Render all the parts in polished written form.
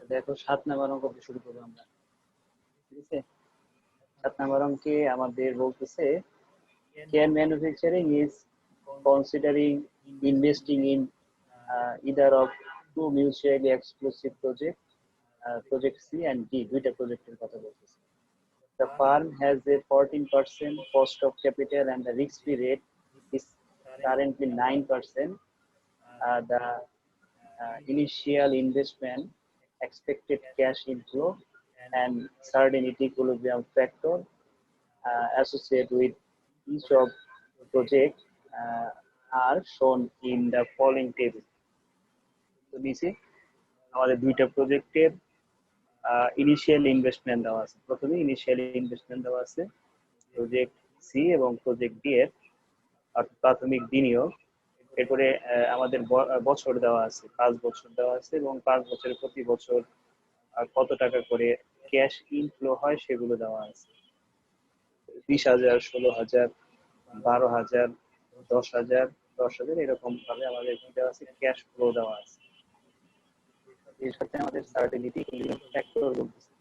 দেখো 7 নম্বর অঙ্ক দিয়ে শুরু করবো আমরা। ঠিক আছে, 7 নম্বর অঙ্কে আমাদের বলতেছে can manufacturing is considering investing in either of two mutually exclusive project C and D, দুইটা প্রজেক্টের কথা বলতেছে। The firm has a 14% cost of capital and the risk-free rate is currently 9%. The initial investment, expected cash inflow, and certainty equilibrium factor associated with each of project are shown in the following table. তো নিচে আমাদের দুইটা প্রজেক্টের initial investment দেওয়া আছে। প্রথমে initial investment দেওয়া আছে প্রজেক্ট সি এবং প্রজেক্ট ডি এর প্রাথমিক বিনিয়োগ। এরপরে আমাদের বছর দেওয়া আছে, 5 বছর দেওয়া আছে এবং 5 বছরে প্রতি বছর কত টাকা করে ক্যাশ ইনফ্লো হয় সেগুলো দেওয়া আছে। 20,000, 16,000, 12,000, 10,000, 10,000 এরকম ভাবে আমাদের কি দেওয়া আছে, ক্যাশ ফ্লো দেওয়া আছে। এর সাথে আমাদের সার্টেনিটি ইকুইলিব্রিয়াম ফ্যাক্টর বলতেছে,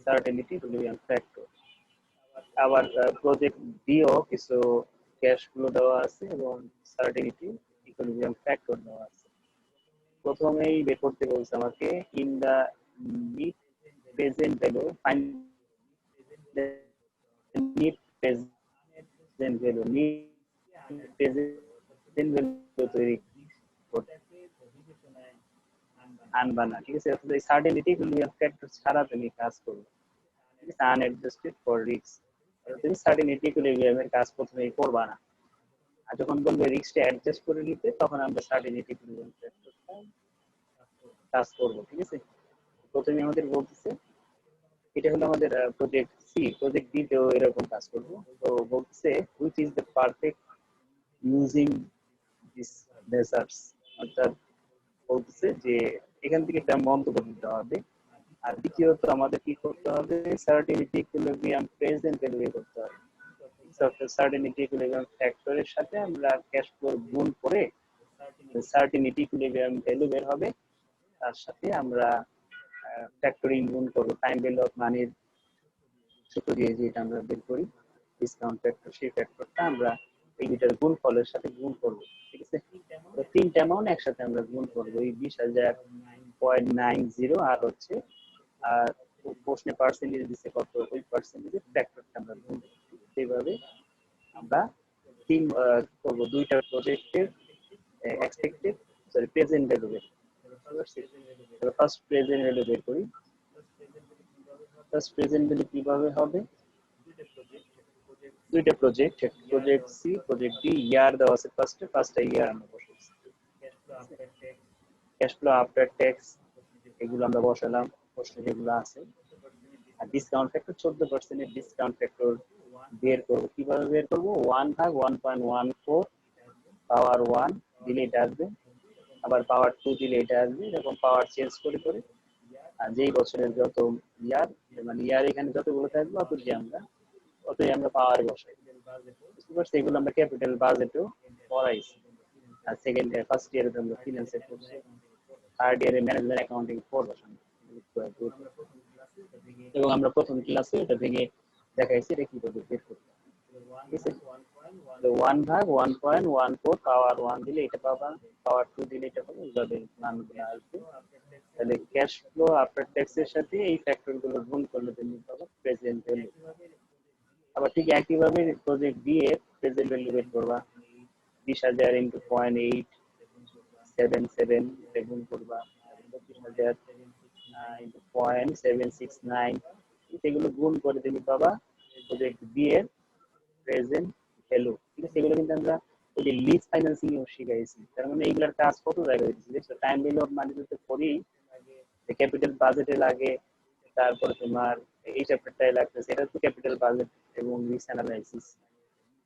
সার্টেনিটি ইকুইলিব্রিয়াম ফ্যাক্টর। আবার প্রজেক্ট ডিও কিছু ক্যাশ ফ্লো দেওয়া আছে এবং সার্টেনিটি ইকুইলিব্রিয়াম ফ্যাক্টর দেওয়া আছে। প্রথমেই বের করতে বলছে আমাকে in the net present value, find the net present value, net present value তৈরি করতে আনবা না। ঠিক আছে, অর্থাৎ এই সার্টেনিটি ইকুইলিব্রিয়াম ফ্যাক্টর ছাড়া তুমি কাজ করবে। ঠিক আছে, আনঅ্যাডজাস্টেড ফর রিস্ক, তুমি সার্টেনিটি ইকুইলিব্রিয়ামের কাজ প্রথমেই করবা না। আর যখন বলবে রিস্কটা অ্যাডজাস্ট করে নিতে, তখন আমরা সার্টেনিটি ইকুইলিব্রিয়াম ফ্যাক্টরটা কাজ করবো। ঠিক আছে, প্রথমে আমাদের বলতেছে এটা হলো আমাদের প্রজেক্ট সি। প্রজেক্ট ডি তেও এরকম কাজ করবো। তো বলতেছে which is the perfect using this measures, অর্থাৎ বলতেছে যে এখান থেকে একটা মন্তব্য দিতে হবে। আর দ্বিতীয়ত আমাদের কি করতে হবে, সার্টেনিটি ইকুইলিব্রিয়াম প্রেজেন্ট ভ্যালু বের করতে হবে। সার্টেনিটি ইকুইলিব্রিয়াম ফ্যাক্টরের সাথে আমরা ক্যাশ ফ্লো গুণ করে সার্টেনিটি ইকুইলিব্রিয়াম ভ্যালু বের হবে। তার সাথে আমরা ফ্যাক্টরিং গুণ করবো, টাইম ভ্যালু অফ মানির সূত্র দিয়ে যেটা আমরা বের করি ডিসকাউন্ট ফ্যাক্টর, সেই ফ্যাক্টরটা আমরা এই দুইটার গুণফলের সাথে গুণ করবো। ঠিক আছে, তো তিনটা অ্যামাউন্ট একসাথে আমরা গুণ করবো, এই 20,000.90 আর হচ্ছে আর প্রশ্নে পার্সেন্টেজ দিচ্ছে কত, ওই পার্সেন্টেজের ফ্যাক্টরটা আমরা গুণ করবো। এইভাবে আমরা তিন করবো দুইটা প্রজেক্টের এক্সপেক্টেড প্রেজেন্ট ভ্যালু বের। ফার্স্ট প্রেজেন্ট ভ্যালু বের করি। ফার্স্ট প্রেজেন্ট ভ্যালু কিভাবে হবে, দুইটা project, project C project D, year দেওয়া আছে ফার্স্টটা ইয়ার আমরা বসাইছি। ক্যাশ ফ্লো আফটার ট্যাক্স এগুলো আমরা বসালাম, প্রশ্নে যেগুলো আছে। আর ডিসকাউন্ট ফ্যাক্টর 14% এর ডিসকাউন্ট ফ্যাক্টর বের করব। কিভাবে বের করব, 1/1.14 পাওয়ার 1 দিলে এটা আসবে, আবার পাওয়ার 2 দিলে এটা আসবে, এরকম পাওয়ার চেঞ্জ করে করে আর যেই বছরের যত ইয়ার, মানে ইয়ার এখানে যতগুলো থাকবে অতই আমরা পাওয়ার বসাই। বুঝতে পারছি, এগুলো আমরা ক্যাপিটাল বাজেটও পড়াইছি। আর সেকেন্ড ইয়ার ফার্স্ট ইয়ারে আমরা ফিনান্সের পড়ছি, থার্ড ইয়ারে ম্যানেজমেন্ট অ্যাকাউন্টিং পড়বো। এবং আমরা প্রথম ক্লাসে এটা ভেঙে দেখাইছি এটা কিভাবে বের করতে। ঠিক আছে, 1/1.14 পাওয়ার 1 দিলে এটা পাবা, পাওয়ার 2 দিলে এটা পাবো, এইভাবে মানগুলো আসবে। তাহলে ক্যাশ ফ্লো আফটার ট্যাক্সের সাথে এই ফ্যাক্টরগুলো গুণ করলে তুমি পাবো প্রেজেন্ট ভ্যালু। আবার ঠিক একইভাবে প্রজেক্ট ডি এর প্রেজেন্ট ভ্যালু বের করবা, 20,000 × 0.877 এটা গুণ করবা, 25,000 × 0.769 এগুলো গুণ করে তুমি পাবা প্রজেক্ট বি এর প্রেজেন্ট ভ্যালু। ঠিক আছে, এগুলো কিন্তু আমরা ওই যে লিজ ফাইন্যান্সিং এও শিখাইছি। তার মানে এইগুলোর কাজ কত জায়গায় হচ্ছে, দেখছো টাইম ভ্যালু অফ মানি তো করি, ক্যাপিটাল বাজেটে লাগে, তারপরে তোমার এই চ্যাপ্টারটাই লাগতেছে, এটা তো ক্যাপিটাল বাজেট এবং রিস্ক অ্যানালাইসিস,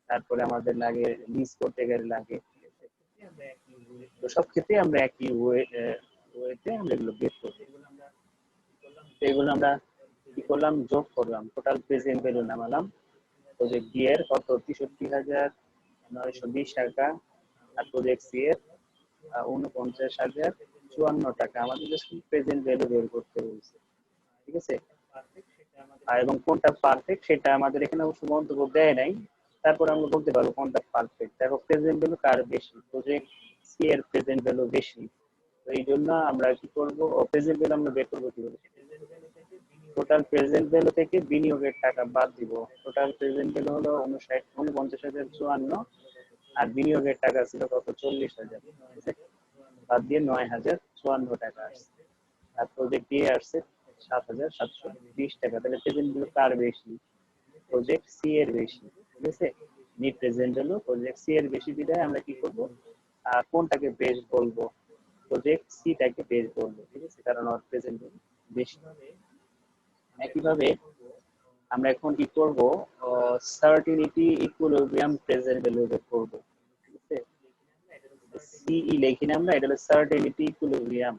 তারপরে আমাদের লাগে লিজ করতে গেলে লাগে। তো সব ক্ষেত্রে আমরা একই ওয়েতে আমরা এগুলো বের করি। এগুলো আমরা কি করলাম, যোগ করলাম, টোটাল প্রেজেন্ট ভ্যালু নামালাম। প্রজেক্ট ডি এর কত, 63,920 টাকা, আর প্রজেক্ট সি এর 49,000 টাকা, আমাদের জাস্ট প্রেজেন্ট ভ্যালু বের করতে বলছে, ঠিক আছে। এবং কোনটা পারফেক্ট সেটা আমাদের এখানে অবশ্য মন্তব্য দেয় নাই, তারপর আমরা বলতে পারবো কোনটা পারফেক্ট। দেখো প্রেজেন্ট ভ্যালু কার বেশি, প্রজেক্ট সি এর প্রেজেন্ট ভ্যালু বেশি, তো এই জন্য আমরা কি করব, প্রেজেন্ট ভ্যালু আমরা বের করবো কিভাবে, টোটাল প্রেজেন্ট ভ্যালু থেকে বিনিয়োগের টাকা বাদ দিব। টোটাল প্রেজেন্ট ভ্যালু হলো 49,54 আর বিনিয়োগের টাকা ছিল কত, 40,000, বাদ দিয়ে 9,054 টাকা আসছে। আর প্রজেক্ট দিয়ে আসছে 7,720 টাকা। তাহলে প্রেজেন্ট ভ্যালু কার বেশি, প্রজেক্ট সি এর বেশি, ঠিক আছে। নিট প্রেজেন্ট হলো প্রজেক্ট সি এর বেশি বিধায় আমরা কি করব, কোনটাকে বেস্ট বলবো, প্রজেক্ট সি টাকে বেস্ট বলবো, ঠিক আছে, কারণ ওর প্রেজেন্ট ভ্যালু বেশি। একইভাবে আমরা এখন কি করব, সার্টিনিটি ইকুইলিব্রিয়াম প্রেজেন্ট ভ্যালু বের করব, ঠিক আছে। সিই লিখি না আমরা, এটা হলো সার্টিনিটি ইকুইলিব্রিয়াম,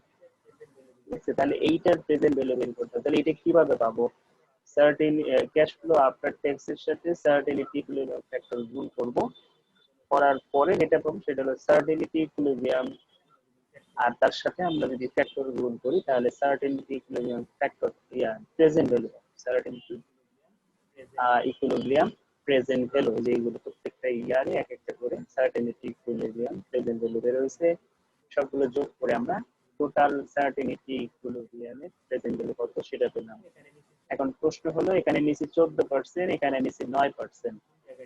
ঠিক আছে। তাহলে এইটার প্রেজেন্ট ভ্যালু বের করতে হবে, তাহলে এটা কিভাবে পাবো, certain cash flow after tax এর সাথে সার্টেনিটি ইকুইলিব্রিয়াম ফ্যাক্টর গুণ করব, করার পরে যেটা পাবো সেটা হলো সার্টেনিটি ইকুইলিব্রিয়াম, আর তার সাথে আমরা যদি ফ্যাক্টর গুণ করি তাহলে certainty equilibrium factor present value, certainty equilibrium present value, যেগুলো প্রত্যেকটা ইয়ারে এক একটা করে সার্টেনিটি ইকুইলিব্রিয়াম প্রেজেন্ট ভ্যালু বের হয়েছে, সবগুলো যোগ করে আমরা টোটাল সার্টেনিটি ইকুইলিব্রিয়ামের প্রেজেন্ট ভ্যালু কত সেটা পেলাম। এখন প্রশ্ন হলো এখানে নিচে 14%, এখানে নিচে 9%,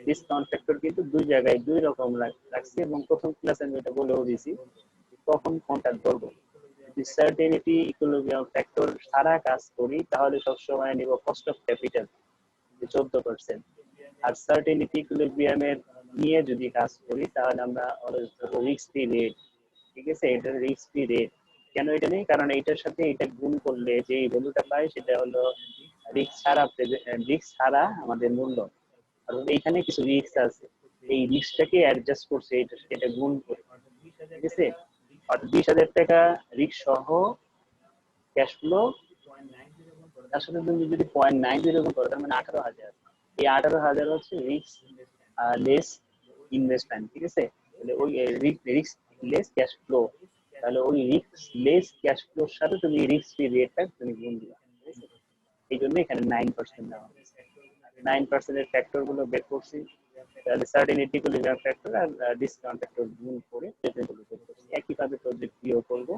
ডিসকাউন্ট ফ্যাক্টর কিন্তু দুই জায়গায় দুই রকম রাখছি, এবং প্রথম ক্লাসে আমি এটা বলেও দিয়েছি কখন কোনটা ধরবো। যদি সার্টেনিটি ইকুইলিব্রিয়াম ফ্যাক্টর সারা কাজ করি তাহলে সবসময় নিব কস্ট অফ ক্যাপিটাল 14%, আর সার্টেনিটি ইকুইলিব্রিয়ামের নিয়ে যদি কাজ করি তাহলে আমরা রিস্ক ফ্রি রেট, ঠিক আছে, এটা রিস্ক ফ্রি রেট। কেন এটা নেই, কারণ এইটার সাথে এটা গুণ করলে যে ভ্যালুটা পাই সেটা হলো রিস্ক ছাড়া আমাদের মূল্য, আর এইখানে কিছু রিস্ক আছে, এই রিস্কটাকে অ্যাডজাস্ট করছে এটা গুণ করে, ঠিক আছে। অর্থাৎ 20,000 টাকা রিস্ক সহ ক্যাশ ফ্লো, তার সাথে তুমি যদি 0.90 গুণ করো তার মানে 18,000, এই 18,000 হচ্ছে রিস্ক লেস ইনভেস্টমেন্ট, ঠিক আছে। তাহলে ওই রিস্ক লেস ক্যাশ ফ্লো, তাহলে ওই রিস্ক লেস ক্যাশ ফ্লোর সাথে তুমি রিস্ক ফ্রি রেটটা তুমি গুণ দিবা, এই জন্য এখানে 9% দেওয়া হয়েছে। 9% এর ফ্যাক্টর গুলো বের করছি, তাহলে সার্টেনিটি ইকুইলিব্রিয়াম ফ্যাক্টর আর ডিসকাউন্ট ফ্যাক্টর গুণ করে প্রেজেন্ট ভ্যালু বের করছি। একইভাবে প্রজেক্ট বিও করব,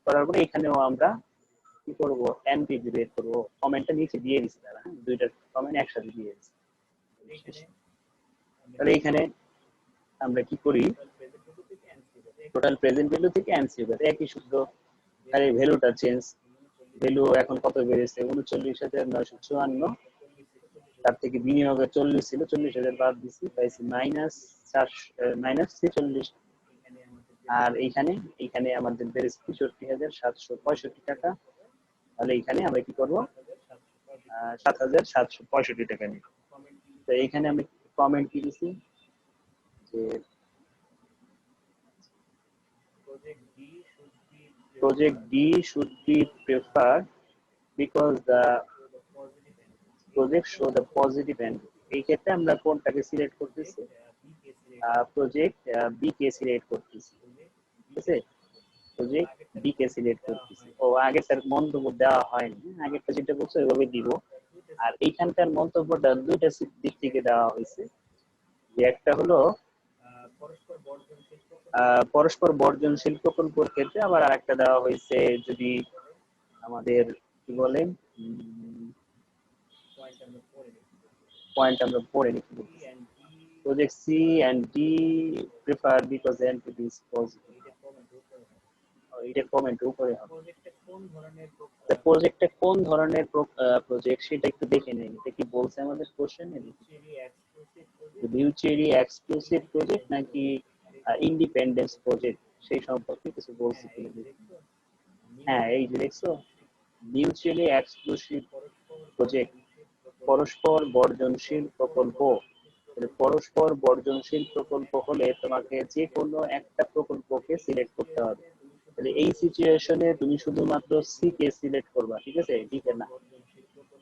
করার পরে এখানেও আমরা কি করব, এনপিভি বের করব। কমেন্টটা নিচে দিয়ে দিচ্ছি, তারা দুইটা কমেন্ট একসাথে দিয়ে দিচ্ছি। তাহলে এখানে আমরা কি করি, টোটাল প্রেজেন্ট ভ্যালু থেকে এনসিও বের, একই সূত্র, তাহলে ভ্যালুটা চেঞ্জ, ভ্যালু এখন কত বেড়েছে, 39,954, তার থেকে বিনিয়োগে 40 ছিল, 40,000 বাদ দিচ্ছি, পাইছি -46, আর এইখানে আমাদের বেড়েছে 63,765 টাকা। তাহলে এইখানে আমরা কি করব, 7,765 টাকা নিব। তো এইখানে আমি কমেন্ট কি দিছি যে project D should be preferred because the project show the positive end। এই ক্ষেত্রে আমরা কোনটাকে সিলেক্ট করতেছি, প্রজেক্ট বি কে সিলেক্ট করতেছি, ঠিক আছে, প্রজেক্ট বি কে সিলেক্ট করতেছি। ও আগে তার মন্তব্য দেওয়া হয়নি, আগেরটা যেটা বলছে ওইভাবে দিব। আর এইখানকার মন্তব্যটা দুইটা দিক থেকে দেওয়া হয়েছে, যে একটা হলো পরস্পর বর্জনশীল প্রকল্পের ক্ষেত্রে, আবার আরেকটা দেওয়া হয়েছে যদি আমাদের কি বলে পয়েন্ট আমরা পড়ে লিখি, project C and D prefer because NPV is positive। এটা কমেন্ট উপরে হবে, প্রজেক্টটা কোন ধরনের প্রজেক্ট সেটা একটু দেখে নেই, এটা কি বলছে আমাদের কোশ্চেনে, মিউচুয়ালি এক্সক্লুসিভ প্রজেক্ট নাকি ইন্ডিপেন্ডেন্স প্রজেক্ট, সেই সম্পর্কে কিছু বলছে কিনা। হ্যাঁ এই যে দেখছো, মিউচুয়ালি এক্সক্লুসিভ প্রজেক্ট, পরস্পর বর্জনশীল প্রকল্প। পরস্পর বর্জনশীল প্রকল্প হলে তোমাকে যে কোনো একটা প্রকল্পকে সিলেক্ট করতে হবে, তাহলে এই সিচুয়েশনে তুমি শুধুমাত্র সি কে সিলেক্ট করবা, ঠিক আছে, ডি কে না।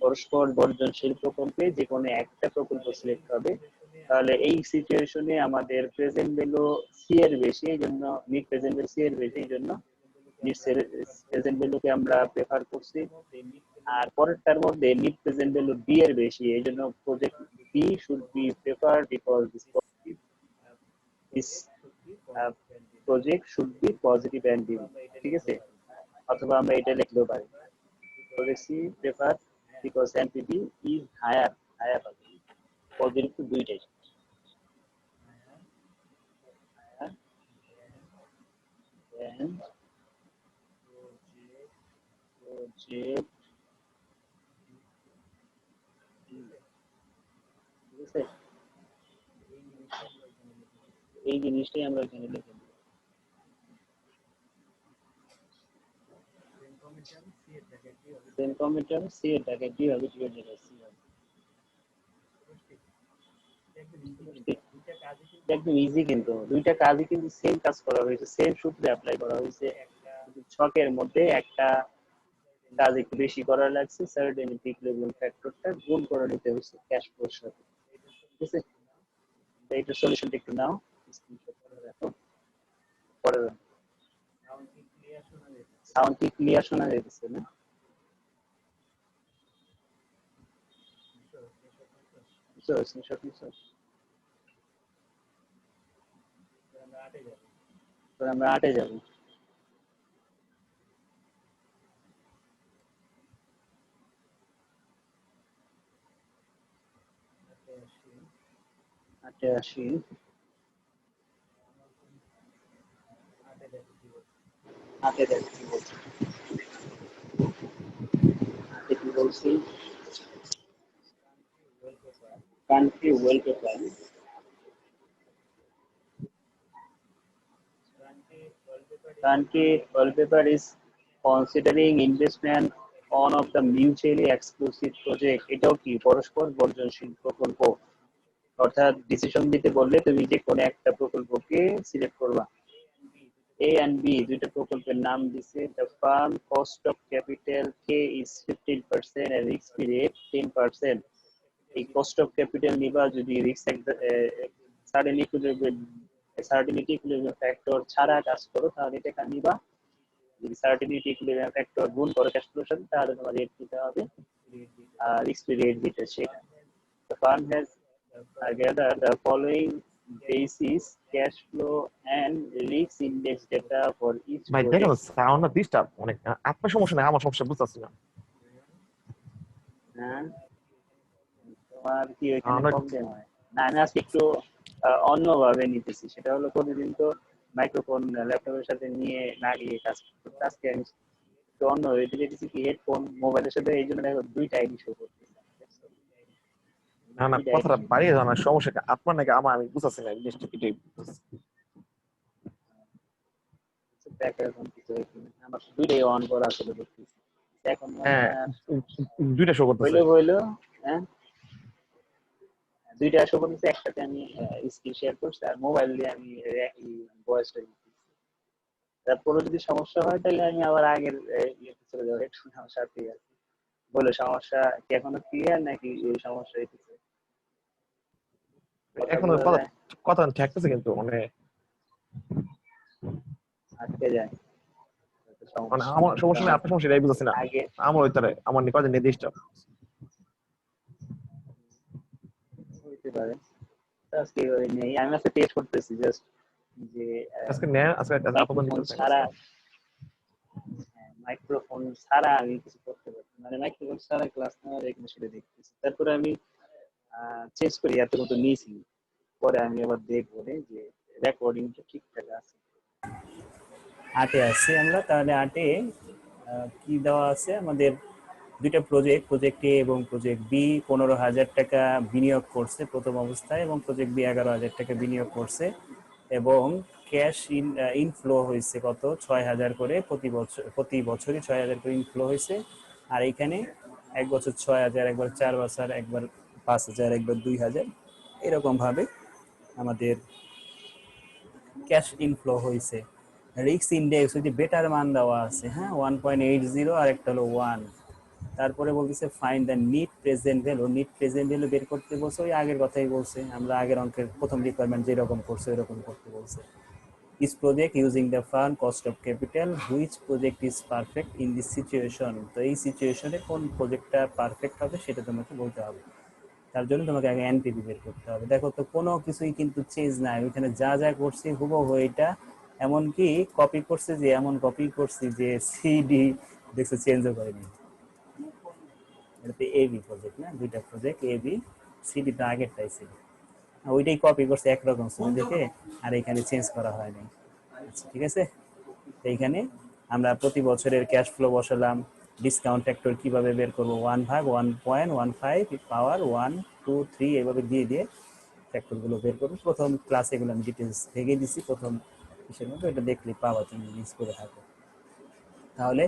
পরস্পর বর্জনশীল প্রকল্পে যে কোনো একটা প্রকল্প সিলেক্ট হবে, তাহলে এই সিচুয়েশনে আমাদের প্রেজেন্ট ভ্যালু সি এর বেশি, এই জন্য নিট প্রেজেন্ট ভ্যালু সি এর বেশি, এই জন্য নিডস প্রেজেন্ট ভ্যালুকে আমরা প্রেফার করছি, আর পরেরটার মধ্যে নিড প্রেজেন্ট ভ্যালু বি এর বেশি, এই জন্য project B should be prefer because this project should be positive and B. ঠিক আছে, অথবা আমরা এটা লিখলেও পারি project C prefer because NPV is higher, higher হবে পজিটিভ তো দুইটাই and project ঠিক আছে, এই জিনিসটাই আমরা এখানে লিখে দিই। সেম কমিটার সি এর টাকা কি হবে, কি হবে সি হবে, একদম ইজি, কিন্তু দুইটা কাজই কিন্তু সেম কাজ করা হয়েছে, সেম সূত্রে অ্যাপ্লাই করা হয়েছে, ছকের মধ্যে একটা কাজ একটু বেশি করা লাগছে, সার্টেনিটি ইকুইলিব্রিয়াম ফ্যাক্টরটা গুণ করে নিতে হয়েছে ক্যাশ ফ্লোর সাথে। ঠিক আছে, এইটা সলিউশনটা একটু নাও, স্ক্রিনশট করে রাখো, পরে সাউন্ড কি ক্লিয়ার শোনা যাচ্ছে না? স্ক্রিনশট নিছো? আমরা 8 এ যাব। আটে আসি, আটে দেখি কি বলছি, আটে কি বলছি, country wallpaper, country wallpaper is considering investment on of the mutually exclusive project। এটাও কি পরস্পর বর্জনশীল প্রকল্প, অর্থাৎ ডিসিশন দিতে বললে তুমি যে কোনো একটা প্রকল্পকে সিলেক্ট করবা। এ এন্ড বি দুইটা প্রকল্পের নাম দিছে, the firm cost of capital K is 15% and risk free rate 10%। এই কস্ট অফ ক্যাপিটাল নিবা যদি রিস্ক সার্টেনিটি ইকুইলিব্রিয়াম ফ্যাক্টর ছাড়া কাজ করো তাহলে টাকা নিবা, যদি সার্টেনিটি ইকুইলিব্রিয়াম ফ্যাক্টর গুণ করো ক্যাশ ফ্লোর সাথে তাহলে তোমার রেট দিতে হবে, রিস্ক ফ্রি রেট দিতে সেটা। The firm has gathered the following basis cash flow and risk index data for each ভাই দেখেন project। সাউন্ড না ডিস্টার্ব অনেক, আপনার সমস্যা নেই আমার সমস্যা বুঝতেছি না। হ্যাঁ, তোমার কি ওইখানে আমরা প্রবলেম হয়? না আমি আজকে একটু অন্যভাবে নিতেছি, সেটা হলো প্রতিদিন তো মাইক্রোফোন ল্যাপটপের সাথে নিয়ে লাগিয়ে কাজ করতে, আজকে আমি একটু অন্যভাবে দিতেছি কি হেডফোন মোবাইলের সাথে, এই জন্য দেখো দুইটা আইডি শো করতেছে, না না দুইটা আইডি কথাটা বাড়িয়ে জানার সমস্যা কি আপনার নাকি আমার, আমি বুঝতেছি না জিনিসটা কি। আমার দুইটাই অন করা আসলে দেখতেছি এখন মনে হ্যাঁ হয় আর দুইটা শো করতেছে। হইলো হ্যাঁ, দুইটা শো করতেছে, একসাথে আমি স্ক্রিন শেয়ার করছি আর মোবাইল দিয়ে আমি ভয়েসটা দিচ্ছি। তারপরে যদি সমস্যা হয় তাহলে আমি আবার আগের ইয়েতে চলে যাবো, একটু আমার সাথে আছে। বলো সমস্যা কি এখনো ক্লিয়ার নাকি এই সমস্যা হইতেছে? কথা এখন বোঝা কথা যায়? কথা ঠেকতেছে কিন্তু মানে আটকে যায় মানে সমস্যা, আমার সমস্যা নেই কারণ আপনার সমস্যা এটাই বুঝতেছি না। আগে আমার ওইটারে আমার নিকটে নির্দিষ্ট হইতে পারে, আজকে ওই নেই, আমি আজকে টেস্ট করতেছি জাস্ট যে আজকে নেন আজকে আপনার মাইক্রোফোন নিকটে ছাড়া, মাইক্রোফোন ছাড়া আমি কিছু করতে পারি, মানে মাইক্রোফোন ছাড়া ক্লাস নেওয়া যায় কিনা সেটা দেখতেছি। তারপরে আমি চেঞ্জ করি, এত মতো নিয়েছি, পরে আমি আবার দেখবো যে রেকর্ডিংটা ঠিকঠাক আছে। আটে আসছি আমরা, তাহলে আটে কি দেওয়া আছে আমাদের, দুইটা প্রজেক্ট, প্রজেক্ট এ এবং প্রজেক্ট বি 15,000 টাকা বিনিয়োগ করছে প্রথম অবস্থায় এবং প্রজেক্ট বি 11,000 টাকা বিনিয়োগ করছে, এবং ক্যাশ ইনফ্লো হয়েছে কত 6,000 করে, প্রতি বছরই 6,000 করে ইনফ্লো হয়েছে। আর এখানে এক বছর 6,000, একবার 4 বছর, একবার 5,000, একবার 2,000, এরকম ভাবে আমাদের ক্যাশ ইনফ্লো হয়েছে। রিস্ক ইন্ডেক্স ওই যে বেটার মান দেওয়া আছে, হ্যাঁ 1.80 আর একটা হলো 1। তারপরে বলতেছে find the net present value, net present value বের করতে বলছে, ওই আগের কথাই বলছে, আমরা আগের অঙ্কের প্রথম রিকোয়ারমেন্ট যেরকম করছে ওইরকম করতে বলছে। Is project using the fund cost of capital, which project is perfect in this situation. তো এই সিচুয়েশনে কোন প্রজেক্টটা পারফেক্ট হবে সেটা তোমাকে বলতে হবে। তার জন্য তোমাকে আগে এনপিভি বের করতে হবে। দেখো তো কোনো কিছুই কিন্তু চেঞ্জ নাই, ওইখানে যা যা করছি হুবহু এটা, এমনকি কপি করছে যে এমন কপি করছি যে সিডি দেখছো চেঞ্জও করেনি। এটাতে এবি প্রজেক্ট না, দুইটা প্রজেক্ট এবি, সিডি তো আগেরটাই ছিল, ওইটাই কপি করছে একরকম ছবি দেখে, আর এখানে চেঞ্জ করা হয়নি। আচ্ছা ঠিক আছে, তো এইখানে আমরা প্রতি বছরের ক্যাশ ফ্লো বসালাম। ডিসকাউন্ট ফ্যাক্টর কিভাবে বের করবো, 1/1.15 পাওয়ার 1 2 3 এইভাবে দিয়ে দিয়ে ফ্যাক্টরগুলো বের করবো। প্রথম ক্লাসে এগুলো আমি ডিটেলস ভেঙে দিছি, প্রথম কিসের মধ্যে এটা দেখলে পাওয়া, তুমি মিস করে থাকো। তাহলে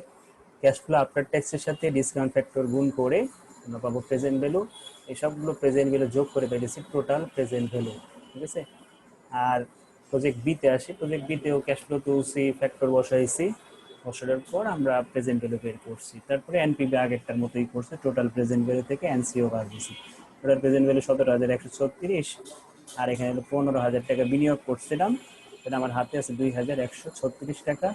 ক্যাশ ফ্লো আফটার ট্যাক্সের সাথে ডিসকাউন্ট ফ্যাক্টর গুণ করে আমরা পাবো প্রেজেন্ট ভ্যালু। এই সবগুলো প্রেজেন্ট ভ্যালু যোগ করে পেয়েছি টোটাল প্রেজেন্ট ভ্যালু, ঠিক আছে। আর প্রজেক্ট বিতে আসি, প্রজেক্ট বিতেও ক্যাশ ফ্লো তুলছি, ফ্যাক্টর বসাইছি, বসানোর পর আমরা প্রেজেন্ট ভ্যালু বের করছি। তারপরে এনপিবি আগেরটার মতোই করছে, টোটাল প্রেজেন্ট ভ্যালু থেকে এনসিও বার দিছি। টোটাল প্রেজেন্ট ভ্যালু 17,136, আর এখানে 15,000 টাকা বিনিয়োগ করছিলাম, সেটা আমার হাতে আছে 2,136 টাকা।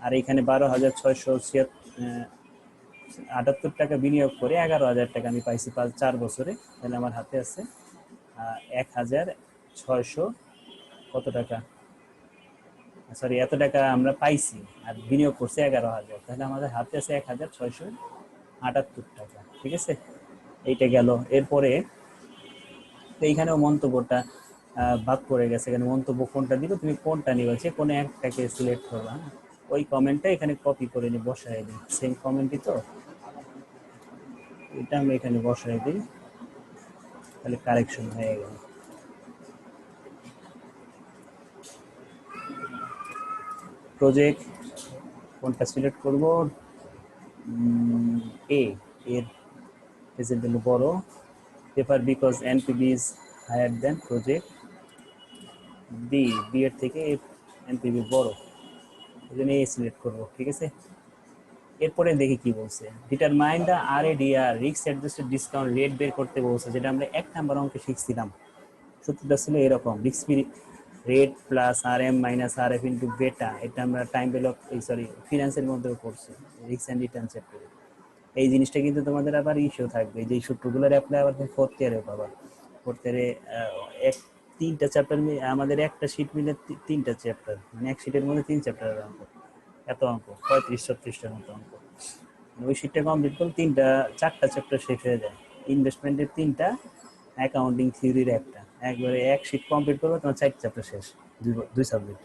আর এখানে 12,678 টাকা বিনিয়োগ করে 11,000 টাকা আমি পাইছি 4 বছরে। তাহলে আমার হাতে আছে 1,600 কত টাকা, সরি এত টাকা আমরা পাইছি, আর বিনিয়োগ করছি 11,000, তাহলে আমাদের হাতে আছে 1,678 টাকা, ঠিক আছে। এইটা গেল। এরপরে এইখানেও মন্তব্যটা বাদ পড়ে গেছে, এখানে মন্তব্য কোনটা দিব, তুমি কোনটা নিবে, যে কোনো একটাকে সিলেক্ট করবা, ওই কমেন্টটা এখানে কপি করে নিয়ে বসাই দিই, সেম কমেন্টই তো, এটা আমি এখানে বসাই দিই, তাহলে কারেকশন হয়ে গেল। প্রজেক্ট কোনটা সিলেক্ট করব, এ এর প্রেজেন্ট ভ্যালু বড়, prefer because NPV is higher then project B, B এর থেকে এনপিবি বড়, এই জন্য এ সিলেক্ট করবো, ঠিক আছে। এরপরে দেখি কি বলছে, determine the RADR risk adjusted discount rate বের করতে বলছে, যেটা আমরা 1 নাম্বার অঙ্কে শিখছিলাম। সূত্রটা ছিল এরকম, risk rate plus R M minus R F into beta, এটা আমরা টাইম ভ্যালু সরি ফিনান্সের মধ্যেও করছি, রিস্ক অ্যান্ড রিটার্ন চ্যাপ্টারে। এই জিনিসটা কিন্তু তোমাদের আবার ইস্যু থাকবে, যে সূত্রগুলোর অ্যাপ্লাই আবার তুমি ফোর্থ ইয়ারে পাবা। ফোর্থ ইয়ারে এক 3টা চ্যাপ্টার আমাদের একটা শিট মিলে 3টা চ্যাপ্টার, মানে এক শিটের মধ্যে 3 চ্যাপ্টারের অঙ্ক, এত অঙ্ক 35-36টার মতো অঙ্ক। ওই শিটটা কমপ্লিট করলে 4টা চ্যাপ্টার শেষ হয়ে যায়, ইনভেস্টমেন্টের 3টা, অ্যাকাউন্টিং থিওরির একটা, একবারে এক শিট কমপ্লিট করবে তোমার 4 চ্যাপ্টার শেষ, দুই সাবজেক্ট।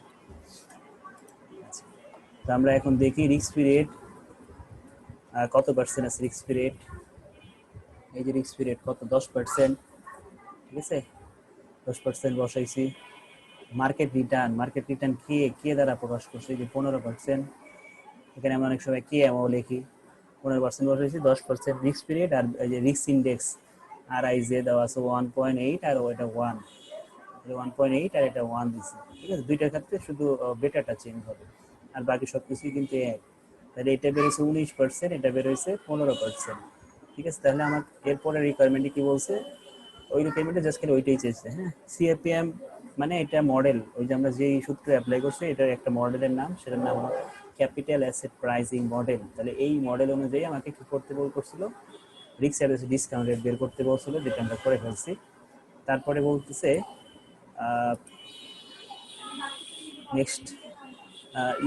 তো আমরা এখন দেখি রিস্ক পিরিয়ড কত পার্সেন্ট আছে, রিস্ক পিরিয়ড, এই যে রিস্ক পিরিয়ড কত, 10%, ঠিক আছে, 10% বসাইছি। মার্কেট রিটার্ন, মার্কেট রিটার্ন কে দ্বারা প্রকাশ করছে, যে 15%, এখানে আমরা অনেক সময় কে এমও লিখি, 15% বসাইছি, 10% রিস্ক পিরিয়ড, আর এই যে রিস্ক ইন্ডেক্স আর আই জে দেওয়া আছে 1.8, আর ওইটা 1, 1.8 আর এটা 1 দিছি, ঠিক আছে। দুইটার ক্ষেত্রে শুধু বেটাটা চেঞ্জ হবে, আর বাকি সব কিছুই কিন্তু এক। তাহলে এটা বেরোছে 19%, এটা বেরোয়েছে 15%, ঠিক আছে। তাহলে আমার এরপরে রিকোয়ারমেন্টে কি বলছে, ওই রিকোয়ারমেন্টে জাস্ট খালি ওইটাই চেয়েছে, হ্যাঁ। সিএপিএম মানে এটা মডেল, ওই যে আমরা যেই সূত্রে অ্যাপ্লাই করছি এটার একটা মডেলের নাম, সেটার নাম হলো ক্যাপিটাল অ্যাসেট প্রাইসিং মডেল। তাহলে এই মডেল অনুযায়ী আমাকে কি করতে বলছিল, রিস্ক অ্যাডজাস্টেড ডিসকাউন্ট রেট বের করতে বলছিল, যেটা আমরা করে ফেলছি। তারপরে বলতেছে next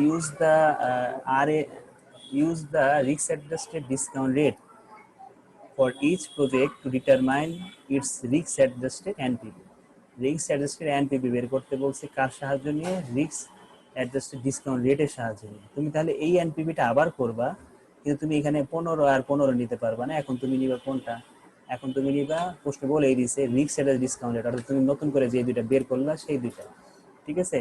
use the RA use the risk adjusted discount rate for each project to determine its risk adjusted NPV. risk adjusted NPV বের করতে বলছে কার সাহায্য নিয়ে, risk adjusted discount রেটের সাহায্য নিয়ে। তুমি তাহলে এই এনপিভিটা আবার করবা, কিন্তু তুমি এখানে 15 আর 15 নিতে পারবা না। এখন তুমি নিবা কোনটা, এখন তুমি নিবা, প্রশ্ন বলেই দিছে রিস্ক অ্যাডজাস্টেড ডিসকাউন্ট রেট, অর্থাৎ তুমি নতুন করে যে দুইটা বের করলা সেই দুইটা, ঠিক আছে।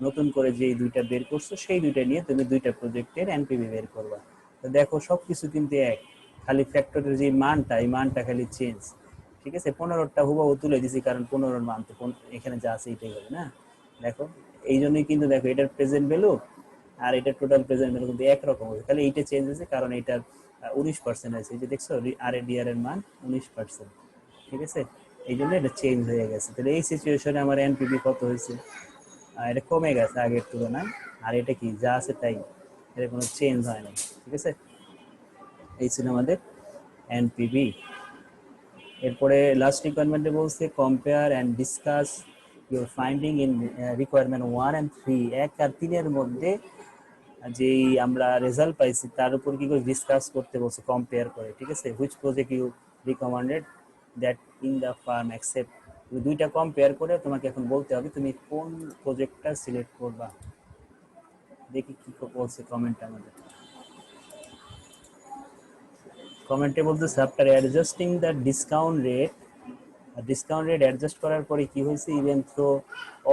নতুন করে যে দুইটা বের করছো সেই দুইটা নিয়ে তুমি দুইটা প্রজেক্টের এনপিভি বের করবা। তো দেখো সবকিছু কিন্তু এক, খালি ফ্যাক্টরের যে মানটা, এই মানটা খালি চেঞ্জ, ঠিক আছে। 15টা হুবহু তুলে দিছি, কারণ 15-র মান তো এখানে যা আছে এইটাই হবে না। দেখো এই জন্যই কিন্তু দেখো এটার প্রেজেন্ট ভ্যালু আর এটার টোটাল প্রেজেন্ট ভ্যালু কিন্তু একরকম হবে, খালি এইটা চেঞ্জ হয়েছে কারণ এটার 19% আছে, এই যে দেখছো আরএডিআর এর মান 19%, ঠিক আছে। এই জন্য এটা চেঞ্জ হয়ে গেছে। তাহলে এই সিচুয়েশনে আমার এনপিভি কত হয়েছে, এটা কমে গেছে আগের তুলনায়। আর এটা কি যা আছে তাই, এর কোনো চেঞ্জ হয় না। ঠিক আছে, এই ছিল আমাদের এনপিভি। এরপরে লাস্ট রিকোয়ারমেন্টে বলছে compare and discuss your finding in requirement 1 and 3, 1 আর 3 এর মধ্যে যেই আমরা রেজাল্ট পাইছি তার উপর কি করে ডিসকাস করতে বলছে, কম্পেয়ার করে। ঠিক আছে, which project you recommended that in the firm accept, দুইটা কম্পেয়ার করে তোমাকে এখন বলতে হবে তুমি কোন প্রজেক্টটা সিলেক্ট করবা। দেখি কি বলছে কমেন্ট আমাদের। কমেন্টে বলতেছে after adjusting the discount rate adjust করার পরে কি হয়েছে, ইভেন থ্রো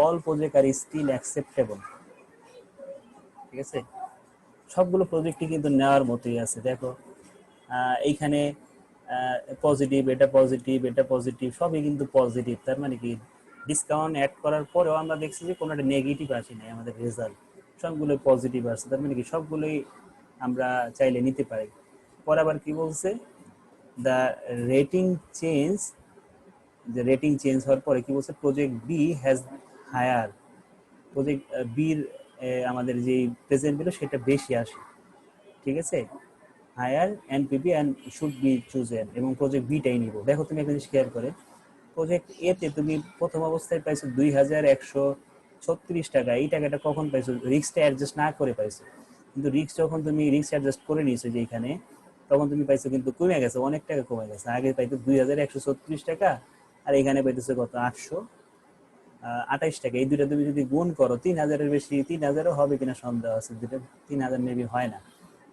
অল প্রজেক্ট আর স্টিল অ্যাকসেপ্টেবল। ঠিক আছে, সবগুলো প্রজেক্টই কিন্তু নেওয়ার মতোই আছে। দেখো এইখানে পজিটিভ, এটা পজিটিভ, এটা পজিটিভ, সবই কিন্তু পজিটিভ। তার মানে কি ডিসকাউন্ট অ্যাড করার পরেও আমরা দেখছি যে কোনোটা নেগেটিভ আসে নাই, আমাদের রেজাল্ট সবগুলো পজিটিভ আসছে। তার মানে কি সবগুলোই আমরা চাইলে নিতে পারি। পরে আবার কি বলছে, দ্য রেটিং চেঞ্জ, যে রেটিং চেঞ্জ হওয়ার পরে কি বলছে, project B has higher, project বির আমাদের যে প্রেজেন্ট বিল সেটা বেশি আসে। ঠিক আছে, higher NPV and should be chosen, এবং প্রজেক্ট বিটাই নিব। দেখো তুমি একটা জিনিস ক্লিয়ার করে, প্রজেক্ট এতে তুমি প্রথম অবস্থায় পাইছো 2136 টাকা। এই টাকাটা কখন পাইছো, রিস্কটা অ্যাডজাস্ট না করে পাইছো। কিন্তু রিস্ক যখন তুমি রিস্ক অ্যাডজাস্ট করে নিয়েছো যে এখানে, তখন তুমি পাইছো কিন্তু কমে গেছে, অনেক টাকা কমে গেছে। আগে পাইতো 2136 টাকা, আর এখানে পাইতেছে কত, 828 টাকা। এই দুইটা তুমি যদি গুণ করো, 3000-এর বেশি, 3000-ও হবে কিনা সন্দেহ আছে, দুটো 3000 মেবি হয় না।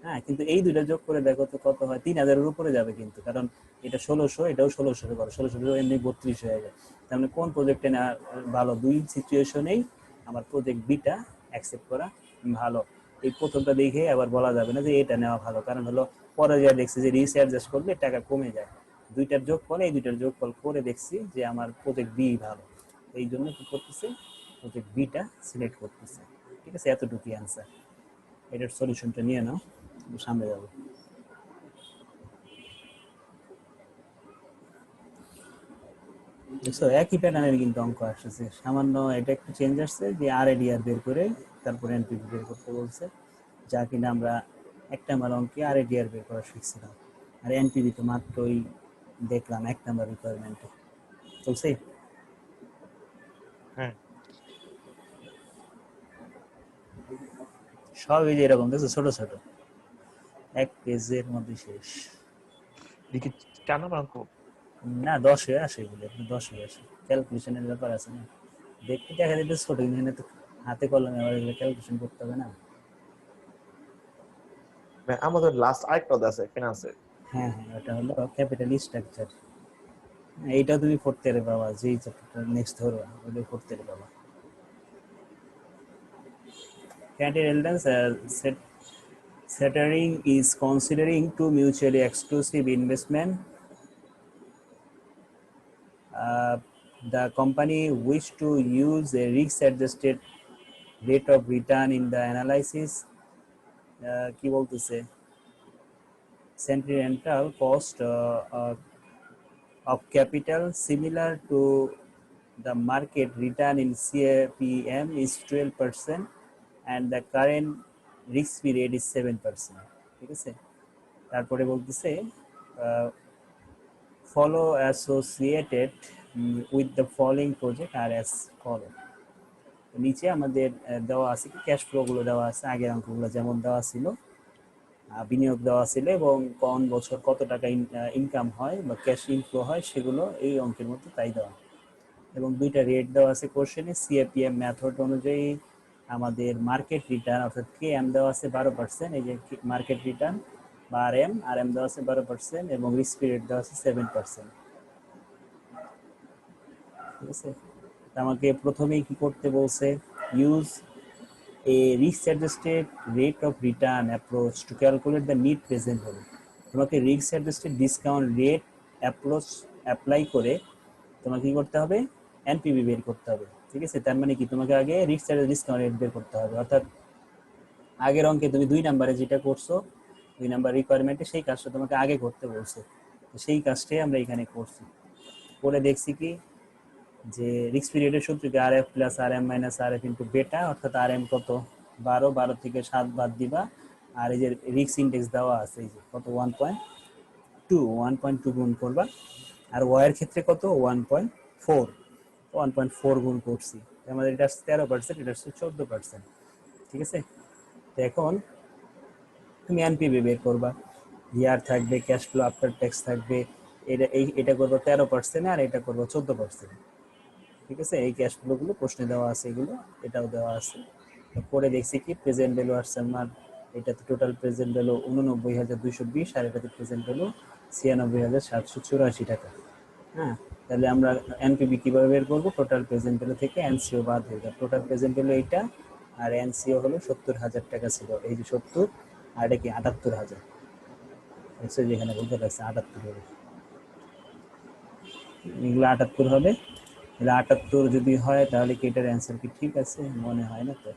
হ্যাঁ, কিন্তু এই দুইটা যোগ করে দেখো তো কত হয়, 3000-এর উপরে যাবে কিন্তু, কারণ এটা 1600, এটাও 1600 করো, 1600 এমনি 32 হয়ে যায়। তার মানে কোন প্রজেক্টে নেওয়া ভালো, দুই সিচুয়েশনেই আমার প্রজেক্ট বিটা অ্যাকসেপ্ট করা ভালো। এই প্রথমটা দেখে আবার বলা যাবে না যে এটা নেওয়া ভালো, কারণ হলো পরে যা দেখছি যে রিস্ক অ্যাডজাস্ট করলে টাকা কমে যায়। দুইটার যোগফল, এই দুইটার যোগফল করে দেখছি যে আমার প্রজেক্ট বি ভালো, এই জন্য কি করতেছে, প্রজেক্ট বিটা সিলেক্ট করতেছে। ঠিক আছে, এতটুকুই অ্যান্সার। এটার সলিউশনটা নিয়ে নাও, সামনে যাবো। দেখছো একই প্যাটার্নের কিন্তু অঙ্ক আসছে, সামান্য এটা একটু চেঞ্জ আসছে যে আরএডিআর বের করে তারপর এনপিভি বের করতে বলছে, যা কিনা আমরা এক নাম্বার অঙ্কে আরএডিআর বের করা শিখছিলাম। আর এনপিভি তো মাত্রই দেখলাম 1 নাম্বার রিকোয়ারমেন্টে চলছে। হ্যাঁ, সব এই যে এরকম দেখছো, ছোট ছোট, এক পেজের মধ্যে শেষ। দেখি 4 নম্বর অঙ্ক। না 10 হয়ে আসে, এগুলো 10 হয়ে আসে, ক্যালকুলেশনের ব্যাপার আছে না। দেখতে দেখা যেতে ছোট, কিন্তু এখানে তো হাতে কলমে আবার এগুলো ক্যালকুলেশন করতে হবে না। আমাদের লাস্ট আরেকটা আছে ফিনান্সে। হ্যাঁ হ্যাঁ, ওটা হলো ক্যাপিটাল স্ট্রাকচার। এইটা তুমি পড়তে পাবা, যেই চ্যাপ্টারটা নেক্সট ধরো ওটা পড়তে পাবা। Candidate Settering is considering two mutually exclusive investment. The company wish to use a risk-adjusted rate of return in the analysis. কি বলতেছে, Centennial cost of capital similar to the market return in CAPM is 12% and the current risk-free rate is 7%. ঠিক আছে, তারপরে বলতেছে follow associated with the following project are as follow. নিচে আমাদের দেওয়া আছে কি ক্যাশ ফ্লো গুলো দেওয়া আছে, আগের অঙ্কগুলো যেমন দেওয়া ছিল, বিনিয়োগ দেওয়া ছিল এবং কোন বছর কত টাকা ইনকাম হয় বা ক্যাশ ইনফ্লো হয় সেগুলো এই অঙ্কের মধ্যে তাই দেওয়া। এবং দুইটা রেট দেওয়া আছে কোশ্চেনে, সিএপিএম মেথড অনুযায়ী আমাদের মার্কেট রিটার্ন অর্থাৎ কে এম দেওয়া আছে 12%, এই যে মার্কেট রিটার্ন বা আর এম দেওয়া আছে 12% এবং রিস্ক রেট দেওয়া আছে 7%। ঠিক আছে, আমাকে প্রথমেই কি করতে বলছে, use a risk adjusted rate of return approach to calculate the net present হবে। তোমাকে risk adjusted discount rate approach apply করে তোমাকে কি করতে হবে, এনপিভি বের করতে হবে। ঠিক আছে, তার মানে কি তোমাকে আগে রিস্ক অ্যাডজাস্টেড ডিসকাউন্ট রেট বের করতে হবে, অর্থাৎ আগের অঙ্কে তুমি 2 নম্বরে যেটা করছো, 2 নম্বর রিকোয়ারমেন্টে সেই কাজটা তোমাকে আগে করতে বলছে, তো সেই কাজটাই আমরা এখানে করছি। করে দেখছি কি যে রিস্ক পিরিয়ডের সূত্র কি R F plus R M minus R F into beta, অর্থাৎ আর এম কত 12, 12 থেকে 7 বাদ দিবা, আর এই যে রিস্ক ইন্ডেক্স দেওয়া আছে এই যে কত 1.2 গুণ করবা, আর ওয়াই এর ক্ষেত্রে কত 1.4 গুণ করছি, আমাদের এটা 13%, এটা হচ্ছে 14%। ঠিক আছে, তো এখন তুমি এনপিভি বের করবা, ইয়ার থাকবে, ক্যাশ ফ্লো আফটার ট্যাক্স থাকবে, এটা করবো 13%, আর এটা করবো 14%। ঠিক আছে, এই ক্যাশ ফ্লো গুলো প্রশ্নে দেওয়া আছে, এগুলো এটাও দেওয়া আছে। পরে দেখছি কি প্রেজেন্ট ভ্যালু আসছে আমার, এটাতে টোটাল প্রেজেন্ট ভ্যালু 89,220, আর এটাতে প্রেজেন্ট ভ্যালু 96,784 টাকা। হ্যাঁ, তাহলে আমরা এনপিবি কিভাবে বের করবো, টোটাল প্রেজেন্ট ভ্যালু থেকে এনসিও বাদ হয়ে যাবে, টোটাল প্রেজেন্ট ভ্যালু এইটা, আর এনসিও হলো 70,000 টাকা ছিল, এই যে 70, আর এটা কি 78,000, যেখানে বলতে পারছে 78 হবে, এগুলো 78 হবে। 78 যদি হয় তাহলে কি এটার অ্যান্সার কি ঠিক আছে? মনে হয় না তো,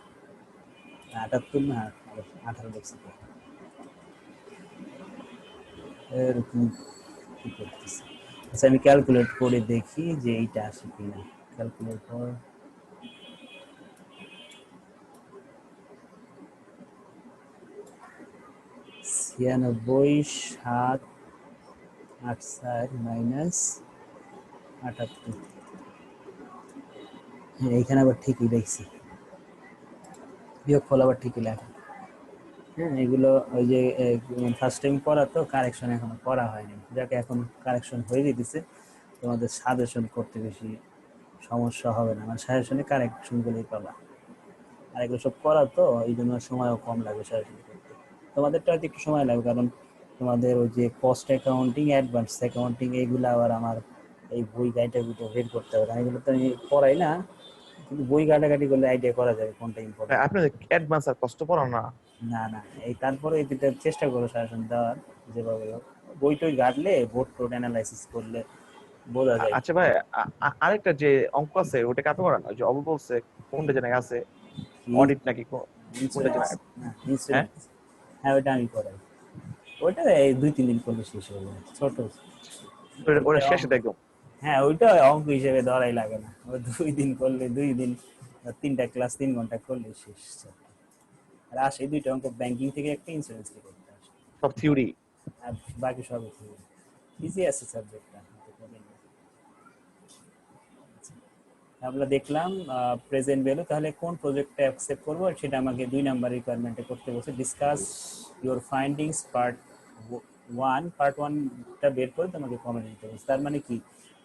78 না 18 দেখছি তো, এরকম কি করতেছে। আচ্ছা আমি ক্যালকুলেট করে দেখি যে এইটা আসে কিনা, ক্যালকুলেট কর, ছিয়ানব্বই 7 8 মাইনাস 78, হ্যাঁ এইখানে আবার ঠিকই দেখছি, বিয়োগফল আবার ঠিকই লেখা। হ্যাঁ, এগুলো ওই যে ফার্স্ট টাইম করা তো, কারেকশন এখনো করা হয়নি, যাকে এখন কারেকশন হয়ে যেতেছে, তোমাদের সাজেশন করতে বেশি সমস্যা হবে না, মানে সাজেশনে কারেকশনগুলোই পাবা, আর এগুলো সব করা তো এই জন্য সময়ও কম লাগবে সাজেশন করতে। তোমাদেরটা হয়তো একটু সময় লাগবে, কারণ তোমাদের ওই যে কস্ট অ্যাকাউন্টিং, অ্যাডভান্স অ্যাকাউন্টিং, এইগুলো আবার আমার এই বই গাইটাগুলো বের করতে হবে, এগুলো তো আমি পড়াই না, কিন্তু বই ঘাটাঘাটি করলে আইডিয়া করা যাবে কোনটা ভাই, ইম্পর্টেন্ট। আপনাদের অ্যাডভান্স আর কষ্ট পড়ান না? না না, এই তারপরে এই দুটো চেষ্টা করো সাজেশন দেওয়ার, যেভাবে হোক বই টই ঘাটলে, বোর্ড টোড অ্যানালাইসিস করলে বোঝা যায়। আচ্ছা ভাই, আরেকটা যে অঙ্ক আছে ওটা কত করান, ওই যে অবু বলছে কোনটা যেন আছে, কি অডিট নাকি কোনটা যেন? ইন্স্যুরেন্স? না হ্যাঁ, ইন্স্যুরেন্স, হ্যাঁ ওইটা আমি করাই, ওইটা এই 2-3 দিন করলে শেষ হয়ে যাবে, ছোট ওটা ওইটা শেষে অঙ্ক। দেখো। হ্যাঁ ওইটা অঙ্ক হিসেবে ধরাই লাগে না, ওই 2 দিন করলে 2 দিন, 3টা ক্লাস 3 ঘন্টা করলে শেষ। আর আসে 2টা অঙ্ক, ব্যাংকিং থেকে একটা, ইন্স্যুরেন্স থেকে একটা আসে, সব থিওরি। আর বাকি সব ইজি আছে সাবজেক্টটা। আমরা দেখলাম প্রেজেন্ট ভ্যালু, তাহলে কোন প্রজেক্টটা অ্যাকসেপ্ট করবো সেটা আমাকে 2 নাম্বার রিকোয়ারমেন্টে করতে বলছে, ডিসকাস ইওর ফাইন্ডিংস পার্ট ওয়ানটা বের করে তোমাকে কমেন্ট দিতে বলছে। তার মানে কি,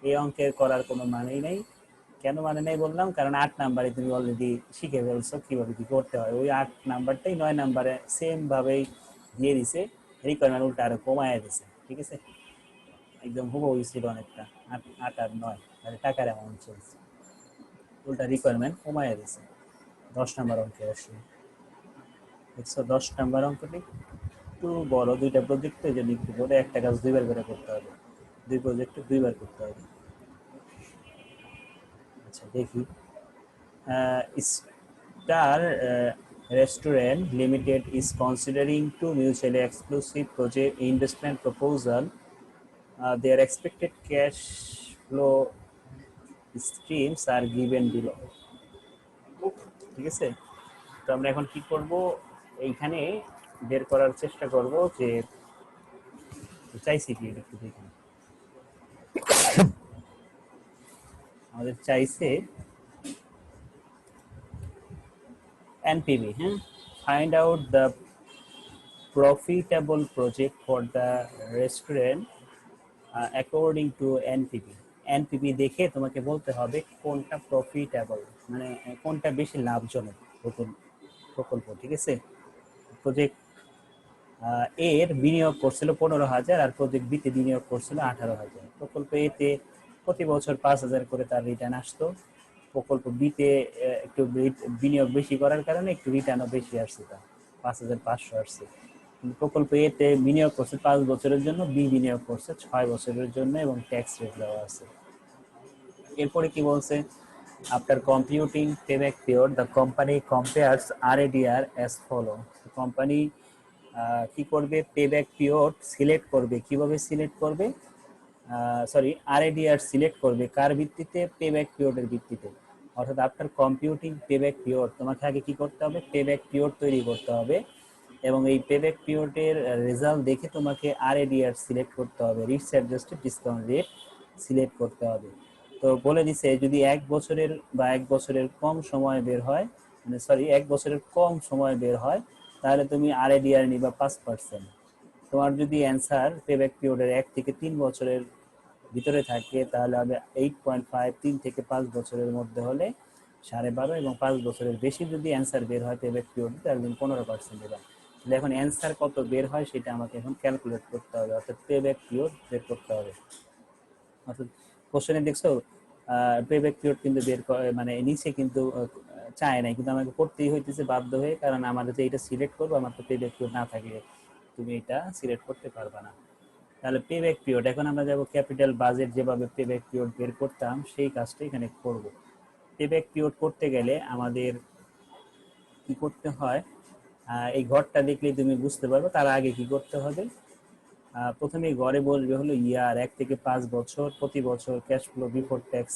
এই অঙ্কের করার কোনো মানেই নেই। কেন মানে নেই বললাম, কারণ 8 নাম্বারে তুমি অলরেডি শিখে ফেলছো কিভাবে কি করতে হয়, ওই 8 নাম্বারটাই 9 নাম্বারে সেম ভাবেই দিয়ে দিছে, রিকোয়ারমেন্ট উল্টা আরো কমায় দিছে। ঠিক আছে, একদম হুবহু ছিল অনেকটা, 8 আর 9, তাহলে টাকার অ্যামাউন্ট চলছে, উল্টা রিকোয়ারমেন্ট কমায় দিছে। 10 নাম্বার অঙ্কে আসি, 110 নাম্বার অঙ্কটি একটু বড়, 2টা প্রজেক্ট, এই জন্য একটু বড়, একটা কাজ 2বার করে করতে হবে, 2 প্রজেক্টে 2বার করতে হবে। আচ্ছা দেখি, star restaurant limited is considering two mutually exclusive project investment proposal, their expected cash flow streams are given below। ঠিক আছে, তো আমরা এখন কি করব, এইখানে বের করার চেষ্টা করব যে চাইছি কি একটু দেখি, আমাদের চাইছে এনপিভি, হ্যাঁ, find out the profitable project for the restaurant according to NPV. NPV দেখে তোমাকে বলতে হবে কোনটা প্রফিটেবল, মানে কোনটা বেশি লাভজনক প্রকল্প। ঠিক আছে, প্রজেক্ট এর বিনিয়োগ করছিল 15,000, আর প্রজেক্ট বিতে বিনিয়োগ করছিল 18,000। প্রকল্প এতে প্রতি বছর 5,000 করে তার রিটার্ন আসতো, প্রকল্প বিতে একটু বিনিয়োগ বেশি করার কারণে একটু রিটার্নও বেশি আসছে, তার 5,500 আসছে। প্রকল্প এতে বিনিয়োগ করছে 5 বছরের জন্য, বি বিনিয়োগ করছে 6 বছরের জন্য, এবং ট্যাক্স রেট দেওয়া আছে। এরপরে কি বলছে, after computing payback period the company compares RADR as follow. Company কি করবে, পেব্যাক পিরিয়ড সিলেক্ট করবে, কিভাবে সিলেক্ট করবে, সরি আরএডিআর সিলেক্ট করবে কার ভিত্তিতে, পেব্যাক পিরিয়ডের ভিত্তিতে। অর্থাৎ আফটার কম্পিউটিং পেব্যাক পিরিয়ড তোমাকে আগে কি করতে হবে, পেব্যাক পিরিয়ড তৈরি করতে হবে এবং এই পেব্যাক পিরিয়ডের রেজাল্ট দেখে তোমাকে আরএডিআর সিলেক্ট করতে হবে, risk adjusted discount rate select করতে হবে। তো বলে দিছে যদি 1 বছরের বা 1 বছরের কম সময় বের হয়, মানে সরি 1 বছরের কম সময় বের হয়, তাহলে তুমি আরএডিআর নিবা 5%। তোমার যদি অ্যান্সার পেব্যাক পিরিয়ডের 1 থেকে 3 বছরের ভিতরে থাকে তাহলে হবে 8.5, 3 থেকে 5 বছরের মধ্যে হলে 12.5, এবং 5 বছরের বেশি যদি অ্যান্সার বের হয় পেব্যাক পিরিয়ডে তাহলে তুমি 15% দেবা। তাহলে এখন অ্যান্সার কত বের হয় সেটা আমাকে এখন ক্যালকুলেট করতে হবে, অর্থাৎ পেব্যাক পিরিয়ড বের করতে হবে। অর্থাৎ কোশ্চেনে দেখছো পেব্যাক পিরিয়ড কিন্তু বের মানে নিচে কিন্তু চায় নাই, কিন্তু আমাকে করতেই হইতেছে বাধ্য হয়ে, কারণ আমাদের যে এটা সিলেক্ট করবো আমার তো পেব্যাক পিরিয়ড না থাকলে তুমি এটা সিলেক্ট করতে পারবা না। তাহলে পেব্যাক পিরিয়ড এখন আমরা যাব ক্যাপিটাল বাজেট, যেভাবে পেব্যাক পিরিয়ড বের করতাম সেই কাজটা এখানে করব। পেব্যাক পিরিয়ড করতে গেলে আমাদের কি করতে হয়, এই ঘরটা দেখলেই তুমি বুঝতে পারবে। তার আগে কি করতে হবে, প্রথমে ঘরে বলবে হলো ইয়ার 1 থেকে 5 বছর, প্রতি বছর ক্যাশ ফ্লো বিফোর ট্যাক্স।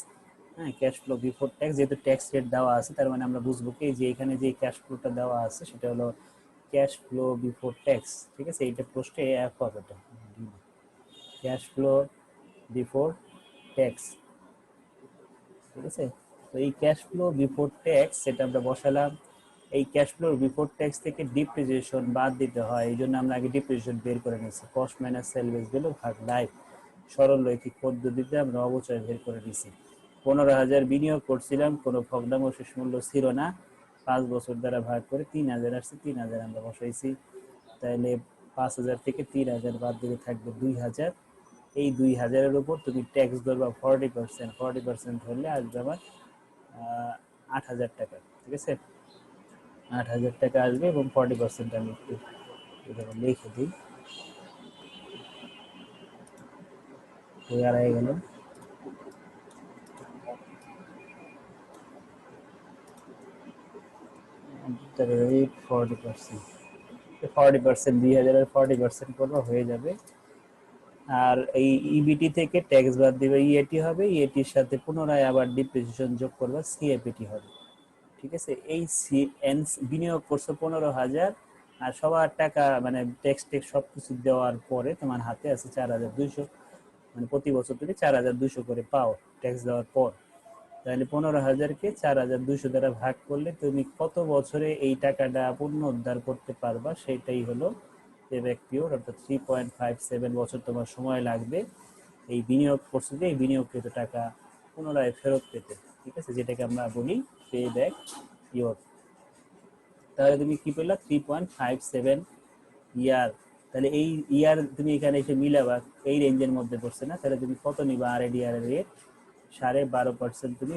হ্যাঁ, ক্যাশ ফ্লো বিফোর ট্যাক্স, যেহেতু ট্যাক্স রেট দেওয়া আছে তার মানে আমরা বুঝবো কি যে এখানে যে ক্যাশ ফ্লোটা দেওয়া আছে সেটা হলো ক্যাশ ফ্লো বিফোর ট্যাক্স। ঠিক আছে, এইটা পোস্টে অ্যাপ হবে, ক্যাশ ফ্লো বিফোর ট্যাক্স। ঠিক আছে, তো এই ক্যাশ ফ্লো বিফোর ট্যাক্স সেটা আমরা বসালাম। এই ক্যাশ ফ্লো বিফোর ট্যাক্স থেকে ডিপ্রিসিয়েশন বাদ দিতে হয়, এই জন্য আমরা আগে ডিপ্রিসিয়েশন বের করে নিয়েছি। কস্ট মাইনাস সেলভেজ ভ্যালু ভাগ লাইফ, সরল রৈখিক পদ্ধতিতে আমরা অবচয় বের করে দিয়েছি। 15,000 বিনিয়োগ করছিলাম, কোনো ভগ্নাংশেষ মূল্য ছিল না, 5 বছর দ্বারা ভাগ করে 3,000 আসছে, 3,000 আমরা বসাইছি। তাহলে 5,000 থেকে 3,000 বাদ দিলে থাকবে 2,000। এই 2,000-এর উপর তুমি ট্যাক্স ধরবা 40%, 40% ধরলে আসবে আমার 8,000 টাকা। ঠিক আছে, 8,000 টাকা আসবে এবং 40% আমি একটু লিখে দিই, হারিয়ে গেল। রেট 40%, 40% 2,000-এর 40% করবো হয়ে যাবে। আর এই ইবিটি থেকে ট্যাক্স বাদ দিবে, ইএটি হবে, ইএটির সাথে পুনরায় আবার ডিপ্রিসিয়েশন যোগ করবা, সিএপিটি হবে। ঠিক আছে, এই বিনিয়োগ করছো 15,000, আর সবার টাকা মানে ট্যাক্স ট্যাক্স সবকিছু দেওয়ার পরে তোমার হাতে আছে 4,200, মানে প্রতি বছর তুমি 4,200 করে পাও ট্যাক্স দেওয়ার পর। তাহলে 15,000-কে 4,200 দ্বারা ভাগ করলে তুমি কত বছরে এই টাকাটা পুনরুদ্ধার করতে পারবা, সেটাই হলো পেব্যাক পিরিয়ড। অর্থাৎ 3.57 বছর তোমার সময় লাগবে এই বিনিয়োগ করছো যে এই বিনিয়োগকৃত টাকা পুনরায় ফেরত পেতে। ঠিক আছে, যেটাকে আমরা বলি পেব্যাক পিরিয়ড। তাহলে তুমি কি পেলা, 3.57 ইয়ার। তাহলে এই ইয়ার তুমি এখানে এসে মিলাবা, এই রেঞ্জের মধ্যে পড়ছে না, তাহলে তুমি কত নিবা, আরএডিআর এর রেট 12.5% তুমি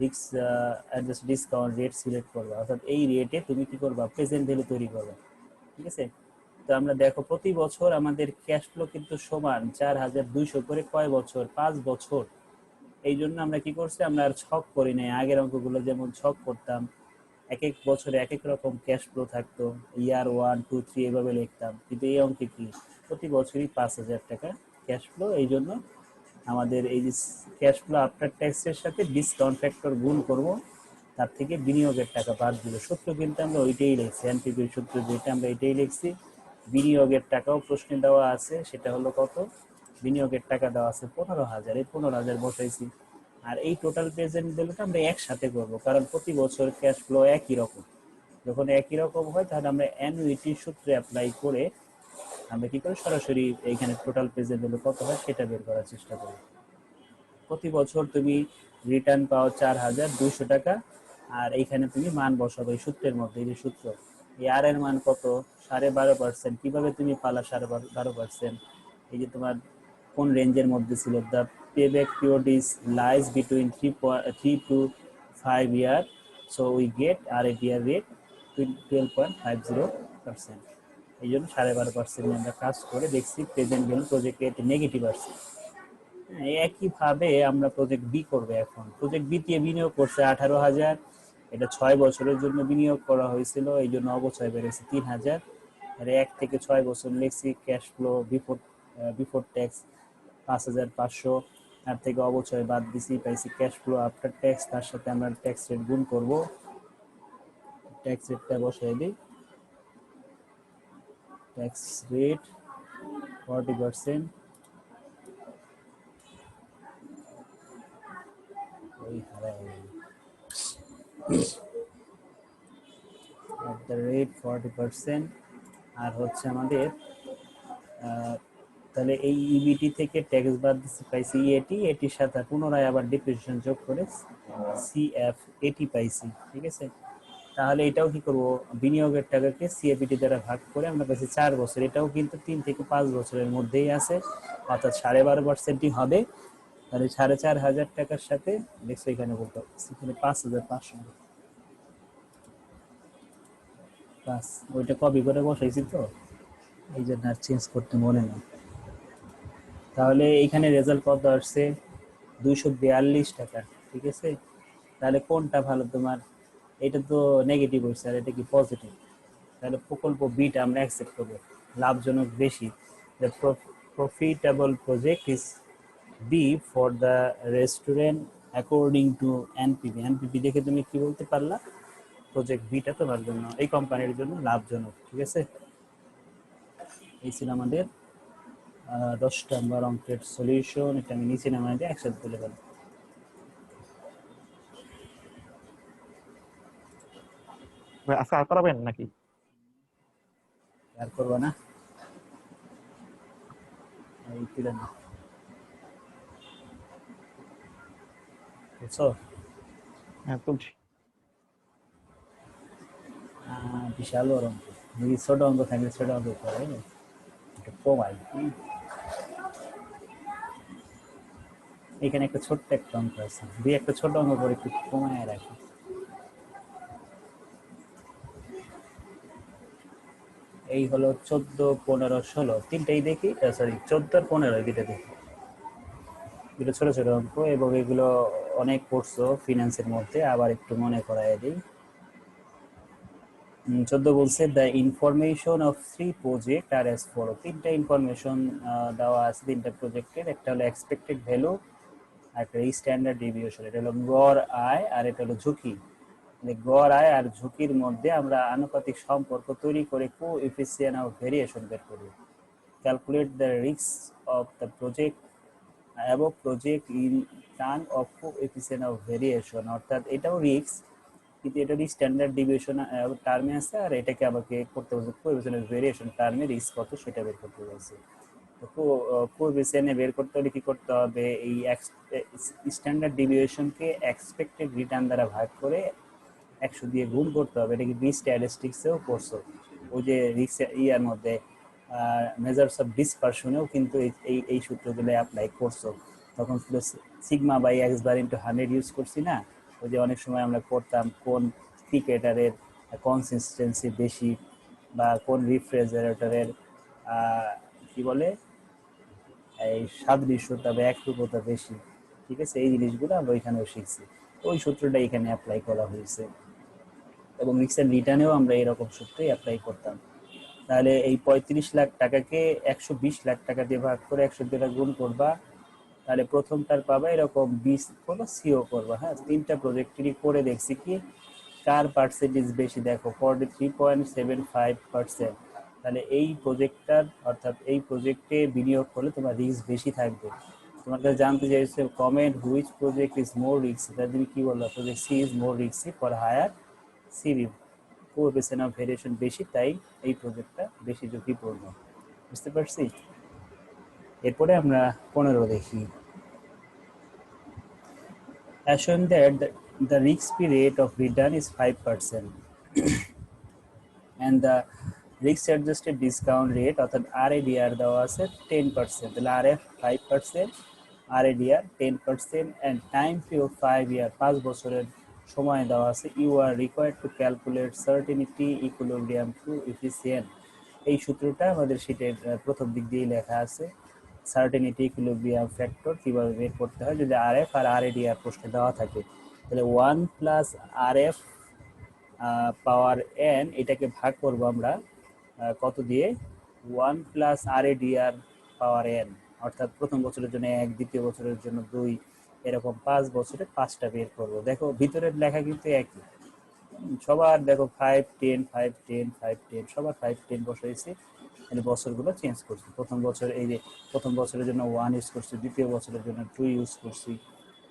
রিক্স অ্যাডজাস্ট ডিসকাউন্ট রেট সিলেক্ট করবা। অর্থাৎ এই রেটে তুমি কি করবা, প্রেজেন্ট ভ্যালু তৈরি করবা। ঠিক আছে, তো আমরা দেখো প্রতি বছর আমাদের ক্যাশ ফ্লো কিন্তু সমান 4,200 করে, কয় বছর, 5 বছর। এই জন্য আমরা কি করছি, আমরা আর ছক করি নাই, আগের অঙ্কগুলো যেমন ছক করতাম, এক এক বছরে এক এক রকম ক্যাশ ফ্লো থাকতো, ইয়ার 1, 2, 3 এভাবে লিখতাম, কিন্তু এই অঙ্কে কি প্রতি বছরই 5,000 টাকা ক্যাশ ফ্লো। এই জন্য আমাদের এই যে ক্যাশ ফ্লো আফটার ট্যাক্সের সাথে ডিসকাউন্ট ফ্যাক্টর গুণ করব, তার থেকে বিনিয়োগের টাকা বাদ দিল। সূত্র কিন্তু আমরা ওইটাই লিখছি, এনপিভির সূত্র যেটা আমরা এটাই লিখছি। বিনিয়োগের টাকাও প্রশ্নে দেওয়া আছে, সেটা হলো কত, বিনিয়োগের টাকা দেওয়া আছে 15,000, এই 15,000 বসাইছি। আর এই টোটাল প্রেজেন্ট ভ্যালুটা আমরা একসাথে করব, কারণ প্রতি বছর ক্যাশ ফ্লো একই রকম। যখন একই রকম হয় তাহলে আমরা অ্যানুইটি সূত্রে অ্যাপ্লাই করে আমরা কি করি, সরাসরি এইখানে টোটাল প্রেজেন্ট ভ্যালু কত হয় সেটা বের করার চেষ্টা করি। প্রতি বছর তুমি রিটার্ন পাও 4,200 টাকা, আর এইখানে তুমি মান বসাবো এই সূত্রের মধ্যে। এই যে সূত্র, এই আর এর মান কত, 12.5%। কিভাবে তুমি পালা 12.5%, এই যে তোমার কোন রেঞ্জের মধ্যে ছিল, the payback period is lies between 3 to 5 year, so we get RADR rate 12.50%। এই জন্য 12.5% আমরা কাজ করে দেখছি প্রেজেন্ট ভ্যালু প্রজেক্টে নেগেটিভ আসছে। একইভাবে আমরা প্রজেক্ট বি করবো। এখন প্রজেক্ট বি তে বিনিয়োগ করছে 18,000, এটা 6 বছরের জন্য বিনিয়োগ করা হয়েছিল, এই জন্য অবচয় বেড়েছে 3,000। আর 1 থেকে 6 বছর লিখছি ক্যাশ ফ্লো বিফোর ট্যাক্স 5,500, তার থেকে অবচয় বাদ দিছি, পাইছি ক্যাশ ফ্লো আফটার ট্যাক্স, তার সাথে আমরা ট্যাক্স রেট গুণ করব, ট্যাক্স রেটটা বসাই দিই, ট্যাক্স রেট 40%, ওই হারাই at the rate 40%, আর হচ্ছে আমাদের তাহলে এই ইবিটি থেকে ট্যাক্স বাদ দিচ্ছি, পাইছি এটি, এটির সাথে পুনরায় আবার ডিপ্রিসিয়েশন যোগ করে সিএফ এটি পাইছি, ঠিক আছে। তাহলে এটাও কি করব, বিনিয়োগের টাকাকে সিএফইটি দ্বারা ভাগ করে আমরা পাইছি 4 বছর, এটাও কিন্তু 3 থেকে 5 বছরের মধ্যেই আছে, অর্থাৎ 12.5%ই হবে। তাহলে 4,500 টাকার সাথে দেখছো এখানে বলতে এখানে 5,500 প্লাস ওইটা কপি করে বসাইছি, তো এই জন্য আর চেঞ্জ করতে মনে নেই। তাহলে এখানে রেজাল্ট কত আসছে, 242 টাকা, ঠিক আছে। তাহলে কোনটা ভালো তোমার, এটা তো নেগেটিভ হয়েছে আর এটা কি পজিটিভ, তাহলে প্রকল্প বিটা আমরা অ্যাকসেপ্ট করবো, লাভজনক বেশি। The profitable project is B for the restaurant according to NPV. NPV দেখে তুমি কি বলতে পারলা, প্রজেক্ট বিটা তোমার জন্য, এই কোম্পানির জন্য লাভজনক, ঠিক আছে। এই ছিল আমাদের 10 নম্বর অঙ্কের সলিউশন। এটা আমি নিচে নামাই দিয়ে একসাথে তুলে ফেলবো। ভাই আজকে আর করাবেন নাকি? আর করবো না, এই তুলে না, বুঝছো? হ্যাঁ তুলছি। বিশাল বড় অঙ্ক, যদি ছোট অঙ্ক থাকলে ছোট অঙ্ক করে একটু কমাই। এখানে একটা ছোট্ট একটা অঙ্ক আছে, দুই একটা ছোট অঙ্ক করে একটু কমায় রাখি। এই হলো 14, 15, 16 তিনটাই দেখি, সরি 14 আর 15 দুইটা দেখি। এগুলো ছোট ছোট অঙ্ক এবং এগুলো অনেক পড়ছো ফিনান্সের মধ্যে, আবার একটু মনে করাই দিই। 14 বলছে the information of 3 project are as follow. তিনটা ইনফরমেশন দেওয়া আছে তিনটা প্রজেক্টের, একটা হলো এক্সপেক্টেড ভ্যালু, আর একটা স্ট্যান্ডার্ড ডেভিয়েশন, এটা হলো গড় আয় আর এটা হলো ঝুঁকি। গড় আয় আর ঝুঁকির মধ্যে আমরা আনুপাতিক সম্পর্ক তৈরি করে কোএফিসিয়েন্ট অফ ভেরিয়েশন বের করি। Calculate the risk of the project above project in term of coefficient of variation, অর্থাৎ এটাও রিস্ক কিন্তু এটারই স্ট্যান্ডার্ড ডিভিয়েশন টার্মে আছে, আর এটাকে আমাকে করতে বলছে কোএফিসিয়েন্ট অফ ভেরিয়েশন টার্মে রিস্ক কত সেটা বের করতে বলছে। তো কোএফিসিয়েন্টে বের করতে হলে কি করতে হবে, এই স্ট্যান্ডার্ড ডিভিয়েশনকে এক্সপেক্টেড রিটার্ন দ্বারা ভাগ করে 100 দিয়ে গুণ করতে হবে। এটা কি রিস্ক স্ট্যাটিস্টিক্সেও করছো, ওই যে রিস্ক ইয়ার মধ্যে মেজার্স অফ ডিসপারশনেও কিন্তু এই সূত্রগুলো অ্যাপ্লাই করছো। তখন ছিল sigma by X bar into 100 use করছি না, ওই যে অনেক সময় আমরা করতাম কোন ক্রিকেটারের কনসিস্টেন্সি বেশি বা কোন রেফ্রিজারেটরের কি বলে এই সাদৃশ্যতা বা একরূপতা বেশি, ঠিক আছে। এই জিনিসগুলো আমরা ওইখানেও শিখছি, ওই সূত্রটা এখানে অ্যাপ্লাই করা হয়েছে এবং রিক্সের রিটার্নেও আমরা এরকম সূত্রই অ্যাপ্লাই করতাম। তাহলে এই 35 লাখ টাকাকে 120 লাখ টাকা দিয়ে ভাগ করে 100 দিয়ে গুণ করবা, তাহলে প্রথমটার পাবা এরকম 20 করবা, সিও করবা। হ্যাঁ, তিনটা প্রজেক্টেরই করে দেখছি কি কার পার্সেন্টেজ বেশি, দেখো 43.75%। তাহলে এই প্রজেক্টটার অর্থাৎ এই প্রজেক্টে বিনিয়োগ করলে তোমার রিস্ক বেশি থাকবে। তোমার কাছে জানতে চাইছে comment which project is more risky, তাহলে তুমি কি বললো, project C is more risky for higher CV, coefficient of variation বেশি, তাই এই প্রজেক্টটা বেশি ঝুঁকিপূর্ণ। বুঝতে পারছি। এরপরে আমরা 15 দেখি। Assume that the risk-free rate of return is 5% and the risk-adjusted discount rate অর্থাৎ RADR দেওয়া আছে 10%, তাহলে RF 5%, RADR 10% and time period 5 year, 5 বছরের সময় দেওয়া আছে। You are required to calculate certainty equilibrium coefficient। এই সূত্রটা আমাদের শীটের প্রথম দিক দিয়ে লেখা আছে। সার্টেনিটি ইকুইলিব্রিয়াম ফ্যাক্টর কিভাবে বের করতে হয় যদি আরএফ আর আরএডিআর প্রশ্নে দেওয়া থাকে, তাহলে 1 প্লাস আরএফ পাওয়ার এন, এটাকে ভাগ করব আমরা কত দিয়ে, 1 প্লাস আরএডিআর পাওয়ার এন, অর্থাৎ প্রথম বছরের জন্য 1, দ্বিতীয় বছরের জন্য 2, এরকম 5 বছরে 5টা বের করব। দেখো ভিতরের লেখা কিন্তু একই, সবার দেখো 5 10 5 10 5 10 সবার 5 10 বসাইছি, মানে বছরগুলো চেঞ্জ করছি। প্রথম বছর এই যে প্রথম বছরের জন্য 1 ইউজ করছি, দ্বিতীয় বছরের জন্য 2 ইউজ করছি,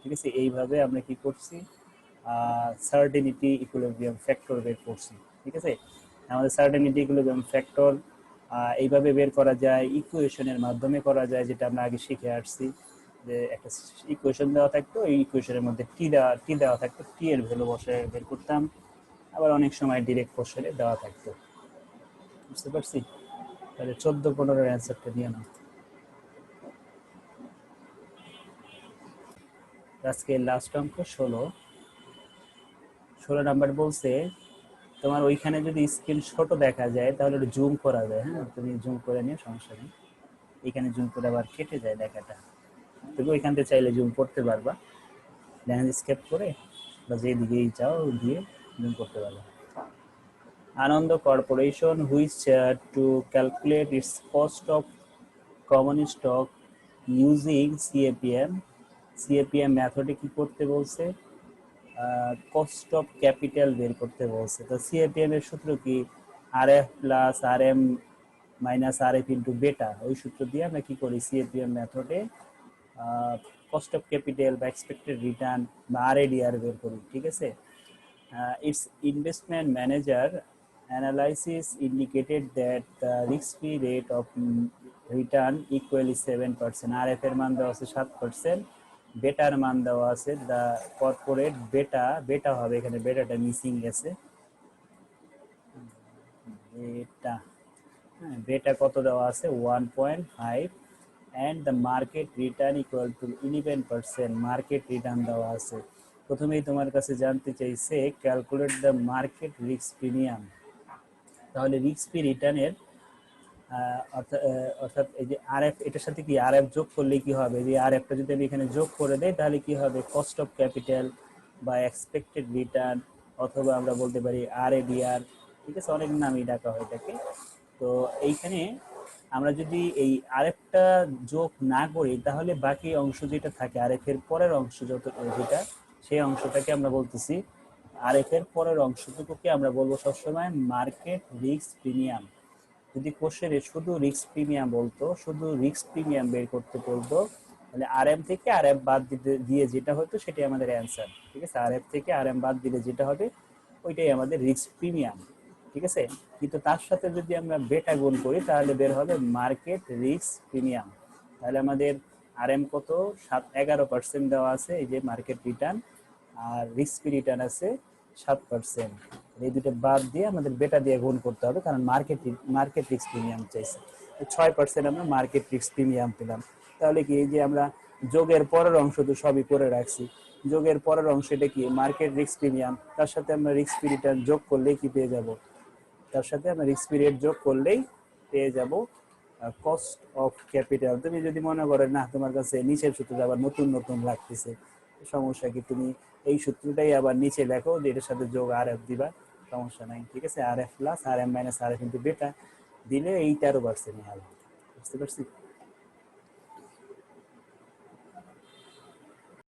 ঠিক আছে। এইভাবে আমরা কি করছি, সার্টেনিটি ইকুইলিব্রিয়াম ফ্যাক্টর বের করছি, ঠিক আছে। আমাদের সার্টেনিটি ইকুইলিব্রিয়াম ফ্যাক্টর এইভাবে বের করা যায়, ইকুয়েশনের মাধ্যমে করা যায়, যেটা আমরা আগে শিখে আসছি, যে একটা ইকুয়েশন দেওয়া থাকতো, এই ইকুয়েশনের মধ্যে টি দেওয়া থাকতো, টি এর ভ্যালু বসে বের করতাম। আবার অনেক সময় ডিরেক্ট কোশ্চেনে দেওয়া থাকতো, বুঝতে পারছি। তাহলে 14-15 অ্যান্সারটা নিয়ে নাও। আজকে লাস্ট অঙ্ক 16 নাম্বার বলছে, তোমার ওইখানে যদি স্ক্রিন ছোট দেখা যায় তাহলে একটু জুম করা যায়, হ্যাঁ তুমি জুম করে নিও, সমস্যা নেই। এখানে জুম করে আবার কেটে যায় লেখাটা, তুমি ওইখান থেকে চাইলে জুম করতে পারবা, ল্যাঙ্গুয়েজ স্কেপ করে বা যেদিকেই চাও দিয়ে জুম করতে পারবা। Anand corporation which to calculate its cost of common stock using CAPM মেথডে কি করতে বলছে, কস্ট অফ ক্যাপিটাল বের করতে বলছে। তো সিএপিএম এর সূত্র কি, R F plus R M minus R F into beta, ওই সূত্র দিয়ে আমরা কি করি সিএপিএম মেথডে কস্ট অফ ক্যাপিটাল বা এক্সপেক্টেড রিটার্ন বা আরএডিআর বের করি, ঠিক আছে। its investment manager analysis indicated that the risk-free rate of return equally 7%, RF এর মান দেওয়া আছে 7%, বেটার মান দেওয়া আছে the corporate বেটা হবে, এখানে বেটাটা মিসিং গেছে, বেটা কত দেওয়া আছে 1.5 and the market return equal to 11%, market return দেওয়া আছে। প্রথমেই তোমার কাছে জানতে চাইছে calculate the market risk premium, তাহলে রিস্ক ফ্রি রিটার্নের অর্থাৎ এই যে আরএফ, এটার সাথে কি আরএফ যোগ করলে কি হবে, যে আরএফটা যদি আমি এখানে যোগ করে দেই তাহলে কি হবে কস্ট অফ ক্যাপিটাল বা এক্সপেক্টেড রিটার্ন, অথবা আমরা বলতে পারি আরএডিআর, ঠিক আছে, অনেক নামই ডাকা হয় এটাকে। তো এইখানে আমরা যদি এই আরএফটা যোগ না করি তাহলে বাকি অংশ যেটা থাকে আরএফ এর পরের অংশ যেটা, সেই অংশটাকে আমরা বলতেছি, আরএফ এর পরের অংশটুকুকে আমরা বলবো সবসময় মার্কেট রিস্ক প্রিমিয়াম। যদি কোশ্চেনে শুধু রিস্ক প্রিমিয়াম বলতো, শুধু রিস্ক প্রিমিয়াম বের করতে বলতো, তাহলে আরএম থেকে আরএফ বাদ দিয়ে যেটা হতো সেটাই আমাদের অ্যান্সার, ঠিক আছে। আরএফ থেকে আরএম বাদ দিলে যেটা হবে ওইটাই আমাদের রিস্ক প্রিমিয়াম, ঠিক আছে। কিন্তু তার সাথে যদি আমরা বেটা গুণ করি তাহলে বের হবে মার্কেট রিস্ক প্রিমিয়াম। তাহলে আমাদের আরএম কত 11% দেওয়া আছে, এই যে মার্কেট রিটার্ন, আর রিস্ক রিটার্ন আছে 7%। এই দুটো বাদ দিয়ে আমাদের বেটা দিয়ে গুণ করতে হবে, কারণ মার্কেট রিস্ক প্রিমিয়াম চাইছে। 6% আমরা মার্কেট রিস্ক প্রিমিয়াম পেলাম। তাহলে কি এই যে আমরা যোগের পরের অংশ তো সবই করে রাখছি, যোগের পরের অংশ এটা কি মার্কেট রিস্ক প্রিমিয়াম, তার সাথে আমরা রিস্ক রিটার্ন যোগ করলেই কি পেয়ে যাব, তার সাথে আমরা রিস্ক পিরিয়ড যোগ করলেই পেয়ে যাব কস্ট অফ ক্যাপিটাল। তুমি যদি মনে করো না তোমার কাছে নিচের সূত্রটা আবার নতুন নতুন লাগতেছে, সমস্যা কি, তুমি এই সূত্রটাই আবার নিচে লেখো, যে এটার সাথে যোগ আর এফ দিবা, সমস্যা নাই, ঠিক আছে। R F plus R M minus R F into beta দিলে এইটারও পার্সেন্ট হবে, বুঝতে পারছি।